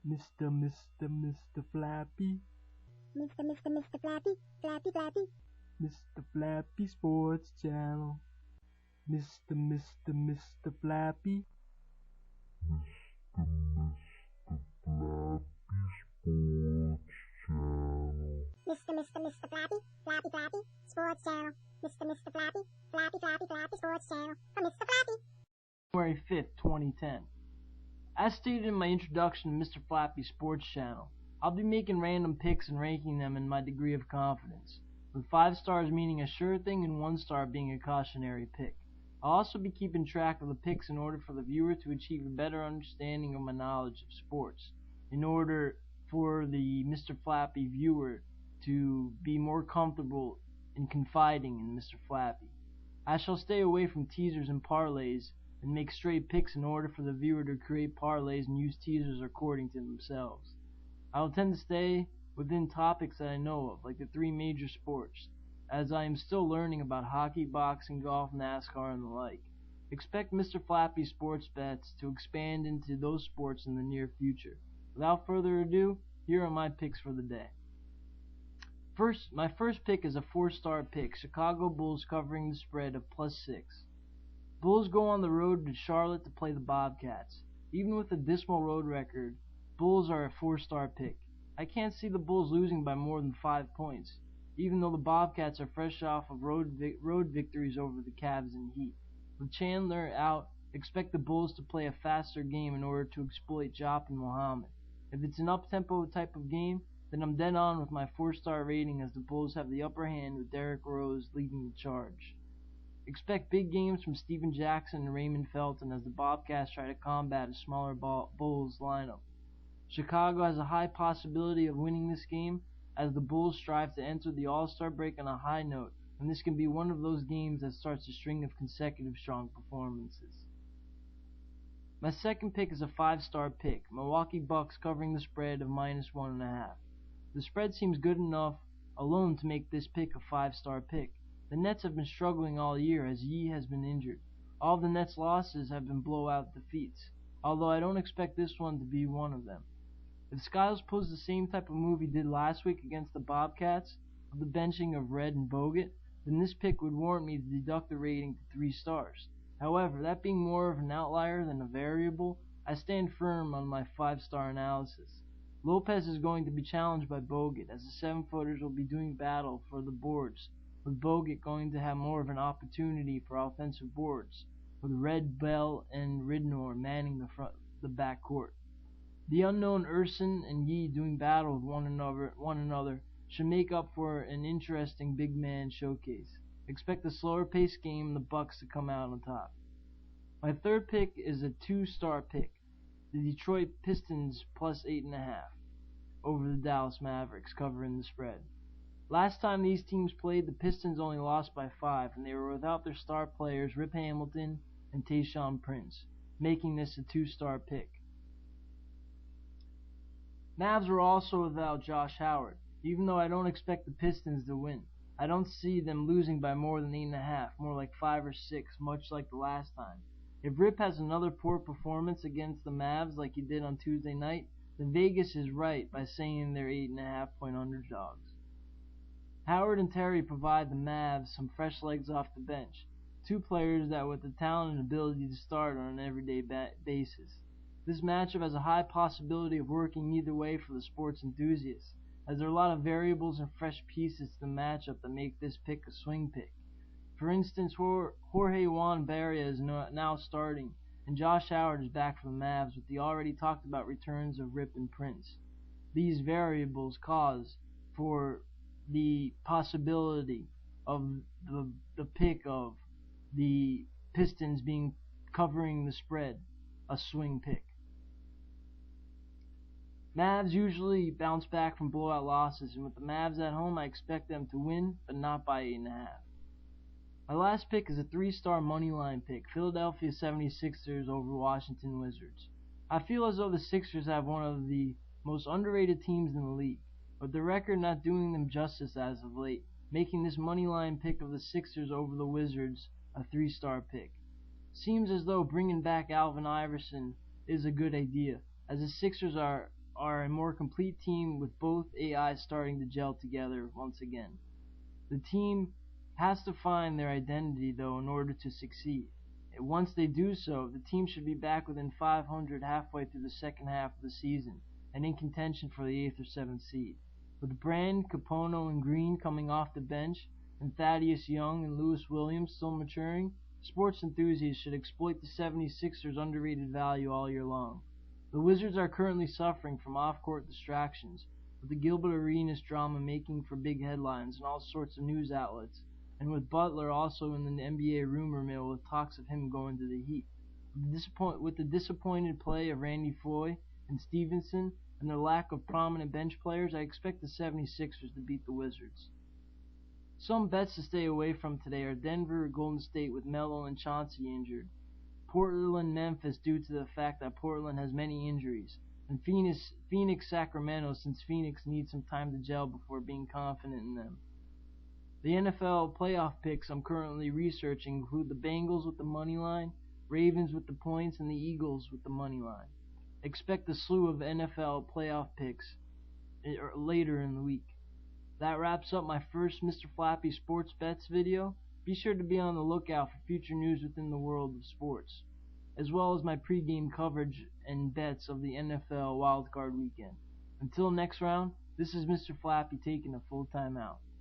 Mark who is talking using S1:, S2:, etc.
S1: Mr. Flappy.
S2: Mr. Flappy, Flappy.
S1: Mr. Flappy Sports Channel. Mr. Flappy.
S2: Mr. Flappy, Flappy Sports Channel. Mr. Flappy, Flappy Sports Channel. From Mr. Flappy.
S3: January 5th, 2010. As stated in my introduction to Mr. Flappy Sports Channel, I'll be making random picks and ranking them in my degree of confidence, with 5 stars meaning a sure thing and 1 star being a cautionary pick. I'll also be keeping track of the picks in order for the viewer to achieve a better understanding of my knowledge of sports, in order for the Mr. Flappy viewer to be more comfortable in confiding in Mr. Flappy. I shall stay away from teasers and parlays and make straight picks in order for the viewer to create parlays and use teasers according to themselves. I will tend to stay within topics that I know of, like the 3 major sports, as I am still learning about hockey, boxing, golf, NASCAR, and the like. Expect Mr. Flappy Sports Bets to expand into those sports in the near future. Without further ado, here are my picks for the day. My first pick is a 4-star pick, Chicago Bulls covering the spread of +6. Bulls go on the road to Charlotte to play the Bobcats. Even with a dismal road record, Bulls are a 4-star pick. I can't see the Bulls losing by more than 5 points, even though the Bobcats are fresh off of road victories over the Cavs and Heat. With Chandler out, expect the Bulls to play a faster game in order to exploit Jop and Muhammad. If it's an up-tempo type of game, then I'm dead on with my 4-star rating, as the Bulls have the upper hand with Derrick Rose leading the charge. Expect big games from Steven Jackson and Raymond Felton as the Bobcats try to combat a smaller Bulls lineup. Chicago has a high possibility of winning this game as the Bulls strive to enter the All-Star break on a high note, and this can be one of those games that starts a string of consecutive strong performances. My second pick is a 5-star pick, Milwaukee Bucks covering the spread of -1.5. The spread seems good enough alone to make this pick a 5-star pick. The Nets have been struggling all year as Yee has been injured. All the Nets' losses have been blowout defeats, although I don't expect this one to be one of them. If Skiles pulls the same type of move he did last week against the Bobcats, of the benching of Red and Bogut, then this pick would warrant me to deduct the rating to 3 stars. However, that being more of an outlier than a variable, I stand firm on my 5-star analysis. Lopez is going to be challenged by Bogut, as the 7-footers will be doing battle for the boards, with Bogut going to have more of an opportunity for offensive boards, with Red, Bell, and Ridnour manning the backcourt. The unknown Urson and Yee doing battle with one another should make up for an interesting big man showcase. Expect a slower paced game and the Bucks to come out on top. My third pick is a 2-star pick, the Detroit Pistons +8.5 over the Dallas Mavericks covering the spread. Last time these teams played, the Pistons only lost by 5, and they were without their star players Rip Hamilton and Tayshaun Prince, making this a 2-star pick. Mavs were also without Josh Howard. Even though I don't expect the Pistons to win, I don't see them losing by more than 8.5, more like 5 or 6, much like the last time. If Rip has another poor performance against the Mavs like he did on Tuesday night, then Vegas is right by saying they're 8.5-point underdogs. Howard and Terry provide the Mavs some fresh legs off the bench, 2 players that with the talent and ability to start on an everyday basis. This matchup has a high possibility of working either way for the sports enthusiasts, as there are a lot of variables and fresh pieces to the matchup that make this pick a swing pick. For instance, Jorge Juan Barria is now starting, and Josh Howard is back for the Mavs with the already talked about returns of Rip and Prince. These variables cause for the possibility of the pick of the Pistons being covering the spread a swing pick. Mavs usually bounce back from blowout losses, and with the Mavs at home, I expect them to win, but not by 8.5. My last pick is a 3-star money line pick, Philadelphia 76ers over Washington Wizards. I feel as though the Sixers have one of the most underrated teams in the league, with the record not doing them justice as of late, making this money line pick of the Sixers over the Wizards a 3-star pick. Seems as though bringing back Alvin Iverson is a good idea, as the Sixers are are a more complete team with both AIs starting to gel together once again. The team has to find their identity though in order to succeed. And once they do so, the team should be back within 500 halfway through the second half of the season and in contention for the 8th or 7th seed. With Brand, Capono, and Green coming off the bench, and Thaddeus Young and Lewis Williams still maturing, sports enthusiasts should exploit the 76ers' underrated value all year long. The Wizards are currently suffering from off-court distractions, with the Gilbert Arenas drama making for big headlines in all sorts of news outlets, and with Butler also in the NBA rumor mill with talks of him going to the Heat. With the disappointed play of Randy Foye and Stevenson and their lack of prominent bench players, I expect the 76ers to beat the Wizards. Some bets to stay away from today are Denver or Golden State with Melo and Chauncey injured, Portland, Memphis due to the fact that Portland has many injuries, and Phoenix, Sacramento since Phoenix needs some time to gel before being confident in them. The NFL playoff picks I'm currently researching include the Bengals with the money line, Ravens with the points, and the Eagles with the money line. Expect a slew of NFL playoff picks later in the week. That wraps up my first Mr. Flappy Sports Bets video. Be sure to be on the lookout for future news within the world of sports, as well as my pregame coverage and bets of the NFL wildcard weekend. Until next round, this is Mr. Flappy taking a full time out.